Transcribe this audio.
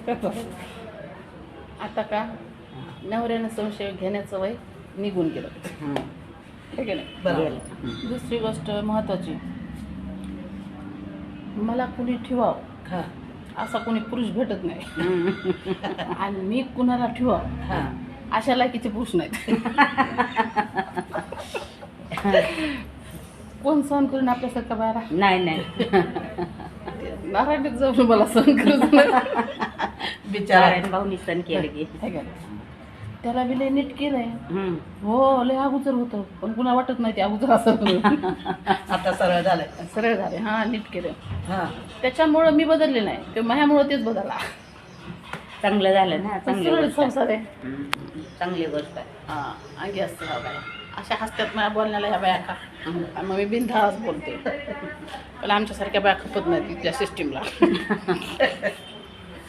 आता का नवऱ्यानं संशय घेण्याचं वय निघून गेलं हे की नाही. बरोबर. दुसरी गोष्ट महत्त्वाची, मला कुणी ठेवावं हां असा कोणी पुरुष भेटत नाही आणि मी कुणाला ठेवावं हां अशा लायकीचे पुरुष नाहीत. कोण सहन करून आपल्यासारखा बाहेर नाही नाही नारायणीत जाऊन मला सहन करूच नाही. बिचारा नारायण भाऊनी सण केलं की हे का? त्याला बी लय नीट केलंय. हम्म. हो लय अगोदर होतं पण कुणा वाटत नाही ते अगोदर असं आता सरळ झालंय. सरळ झाले. हा नीट केलं. हां त्याच्यामुळं मी बदलले नाही, ते माझ्यामुळं तेच बदलला. चांगलं झालं ना, चांगली सरळ गोष्ट आहे. संसार आहे. चांगली गोष्ट आहे. हा अंगी असतं ह्या बाया अशा हसत्यात माझ्या बोलण्याला ह्या बाया का. आणि मग मी बिनधास्त बोलते पण आमच्यासारख्या बाया खपत नाही तिथल्या सिस्टीमला.